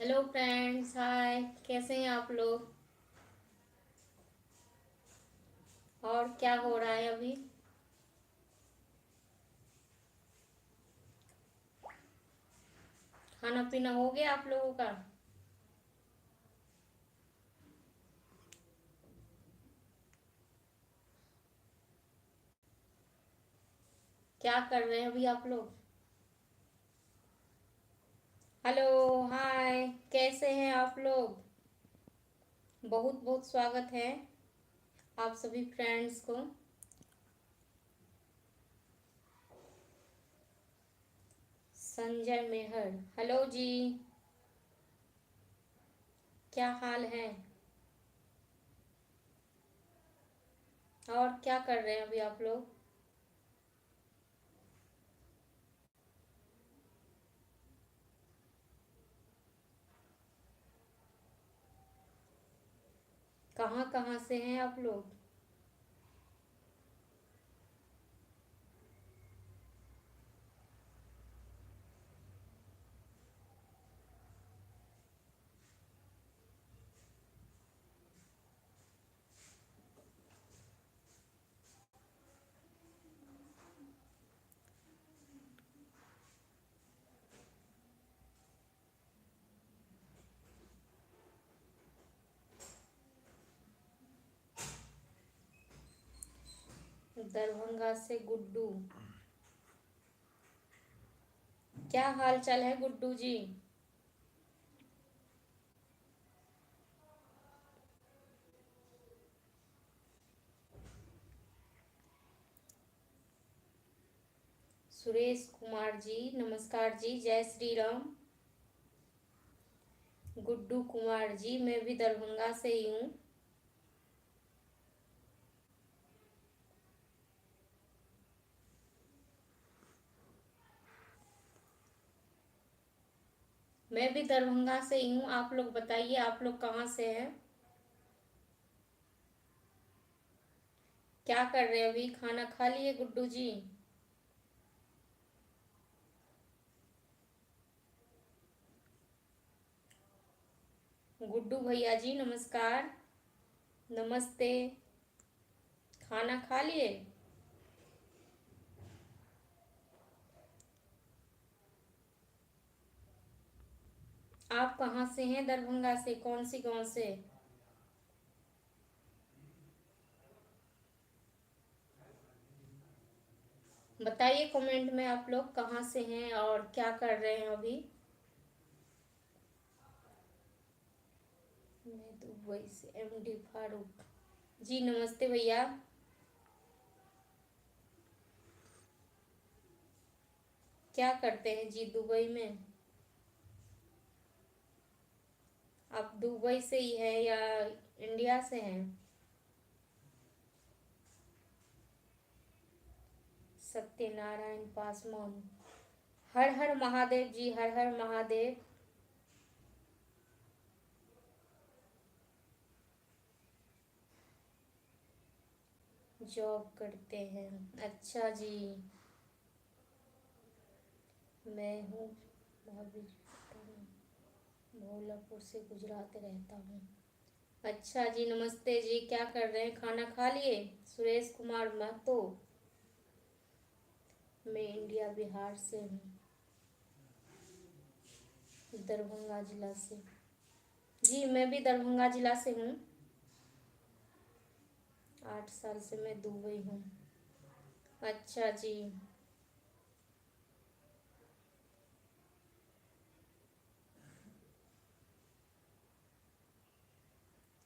Hello friends, हाय। कैसे हैं आप लोग? और क्या हो रहा है अभी? खाना पीना हो गया आप लोगों का? क्या कर रहे हैं अभी आप लोग? हेलो, हाय। कैसे हैं आप लोग? बहुत बहुत स्वागत है आप सभी फ्रेंड्स को। संजय मेहर, हेलो जी। क्या हाल है? और क्या कर रहे हैं अभी आप लोग? कहाँ कहाँ से हैं आप लोग? दरभंगा से गुड्डू। क्या हाल चाल है गुड्डू जी? सुरेश कुमार जी, नमस्कार जी, जय श्री राम। गुड्डू कुमार जी, मैं भी दरभंगा से ही हूँ। मैं भी दरभंगा से ही हूँ। आप लोग बताइए, आप लोग कहाँ से हैं? क्या कर रहे हैं अभी? खाना खा लिए गुड्डू जी? गुड्डू भैया जी, नमस्कार। नमस्ते। खाना खा लिए? आप कहाँ से हैं? दरभंगा से कौन सी गांव से? बताइए कमेंट में आप लोग कहाँ से हैं और क्या कर रहे हैं अभी। मैं दुबई से, एमडी फारूक जी, नमस्ते भैया। क्या करते हैं जी दुबई में? आप दुबई से ही हैं या इंडिया से हैं? सत्यनारायण पासवान। हर हर महादेव जी, हर हर महादेव। जॉब करते हैं, अच्छा जी। मैं हूँ भाभी, भोलापुर से गुजरात रहता हूँ। अच्छा जी, नमस्ते जी। क्या कर रहे हैं? खाना खा लिए? सुरेश कुमार महतो। मैं इंडिया बिहार से हूँ, दरभंगा जिला से। जी, मैं भी दरभंगा जिला से हूँ। 8 साल से मैं दुबई हूँ। अच्छा जी।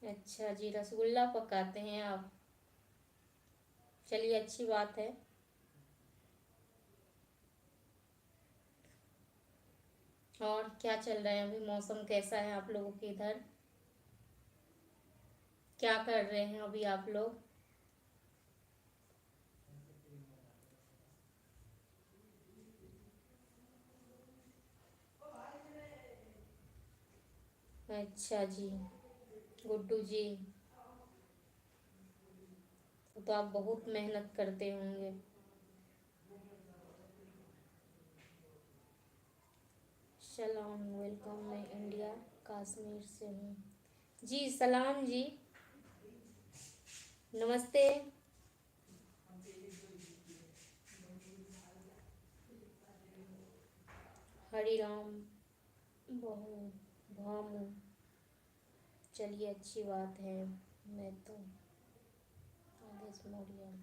अच्छा जी, रसगुल्ला पकाते हैं आप? चलिए, अच्छी बात है। और क्या चल रहा है अभी? मौसम कैसा है आप लोगों के इधर? क्या कर रहे हैं अभी आप लोग? अच्छा जी, गुड्डू जी, तो आप बहुत मेहनत करते होंगे। सलाम, वेलकम। मैं इंडिया कश्मीर से हूँ। जी सलाम जी, नमस्ते। हरी राम बहु भामू, चलिए अच्छी बात है। मैं तो आदेश मौर्य।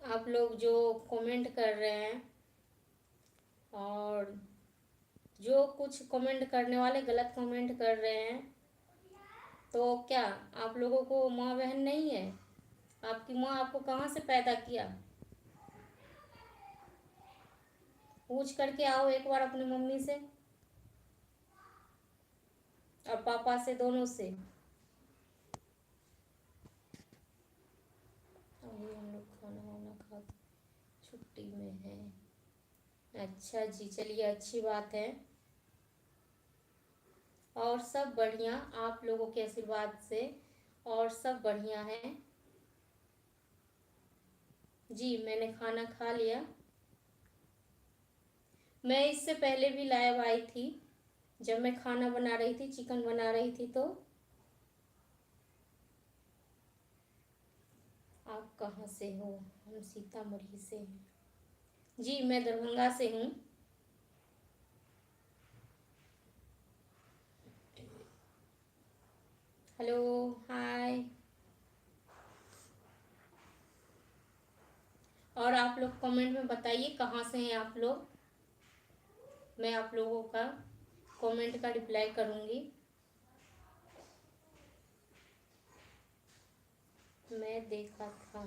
आप लोग जो कमेंट कर रहे हैं, और जो कुछ कमेंट करने वाले गलत कमेंट कर रहे हैं, तो क्या आप लोगों को माँ बहन नहीं है? आपकी माँ आपको कहाँ से पैदा किया? पूछ करके आओ एक बार अपनी मम्मी से और पापा से, दोनों से। अभी हम लोग खाना वाना खा छुट्टी में हैं। अच्छा जी, चलिए अच्छी बात है। और सब बढ़िया, आप लोगों के आशीर्वाद से और सब बढ़िया है। जी मैंने खाना खा लिया। मैं इससे पहले भी लाइव आई थी, जब मैं खाना बना रही थी, चिकन बना रही थी। तो आप कहाँ से हो? हम सीतामढ़ी से हैं। जी मैं दरभंगा से हूँ। हेलो, हाय। और आप लोग कमेंट में बताइए कहाँ से हैं आप लोग। मैं आप लोगों का कमेंट का रिप्लाई करूँगी। मैं देखा था।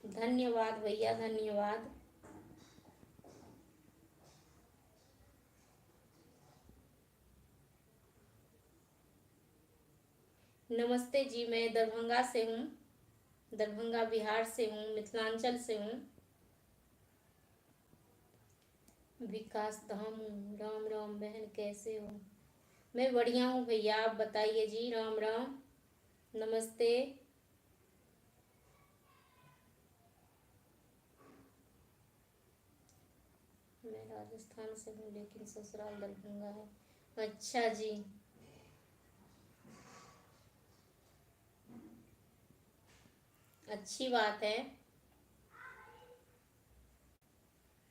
धन्यवाद भैया, धन्यवाद। नमस्ते जी, मैं दरभंगा से हूँ। दरभंगा बिहार से हूँ, मिथिलांचल से हूँ। विकास धाम हूँ। राम राम बहन, कैसे हो? मैं बढ़िया हूँ भैया, आप बताइए जी। राम राम, नमस्ते। मैं राजस्थान से हूँ लेकिन ससुराल दरभंगा है। अच्छा जी, अच्छी बात है।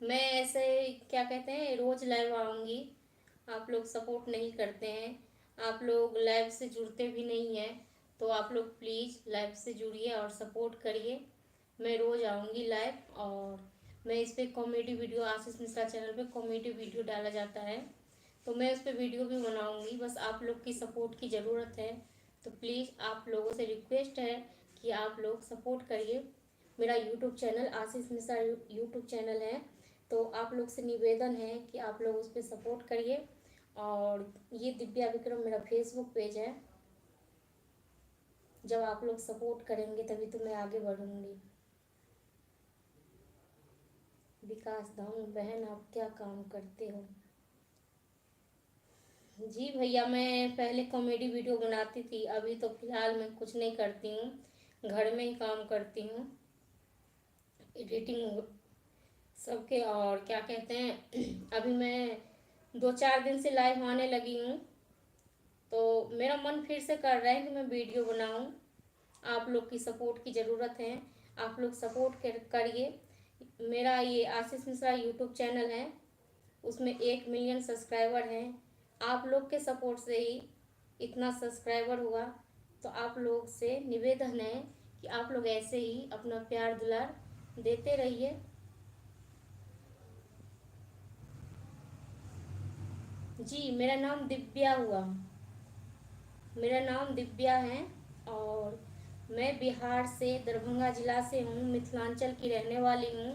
मैं ऐसे, क्या कहते हैं, रोज लाइव आऊँगी। आप लोग सपोर्ट नहीं करते हैं, आप लोग लाइव से जुड़ते भी नहीं हैं। तो आप लोग प्लीज़ लाइव से जुड़िए और सपोर्ट करिए। मैं रोज़ आऊँगी लाइव। और मैं इस पर comedy video, Ashish Mishra channel पे कॉमेडी वीडियो डाला जाता है, तो मैं उस पर वीडियो भी बनाऊँगी। बस आप लोग की सपोर्ट की ज़रूरत है। तो प्लीज़ आप लोगों से रिक्वेस्ट है कि आप लोग सपोर्ट करिए। मेरा YouTube channel Ashish Mishra YouTube channel है, तो आप लोग से निवेदन है कि आप लोग उस पर सपोर्ट करिए। और ये दिव्या विक्रम मेरा फेसबुक पेज है। जब आप लोग सपोर्ट करेंगे तभी तो मैं आगे बढ़ूँगी। विकास धाम बहन, आप क्या काम करते हो? जी भैया, मैं पहले कॉमेडी वीडियो बनाती थी, अभी तो फ़िलहाल मैं कुछ नहीं करती हूँ, घर में ही काम करती हूँ, एडिटिंग सबके। और क्या कहते हैं, अभी मैं 2-4 दिन से लाइव आने लगी हूँ, तो मेरा मन फिर से कर रहा है कि मैं वीडियो बनाऊँ। आप लोग की सपोर्ट की ज़रूरत है। आप लोग सपोर्ट करिए। मेरा ये आशीष मिश्रा यूट्यूब चैनल है, उसमें 1 मिलियन सब्सक्राइबर हैं। आप लोग के सपोर्ट से ही इतना सब्सक्राइबर हुआ। तो आप लोग से निवेदन है कि आप लोग ऐसे ही अपना प्यार दुलार देते रहिए। जी मेरा नाम दिव्या हुआ। मेरा नाम दिव्या है। और मैं बिहार से, दरभंगा ज़िला से हूँ, मिथिलांचल की रहने वाली हूँ।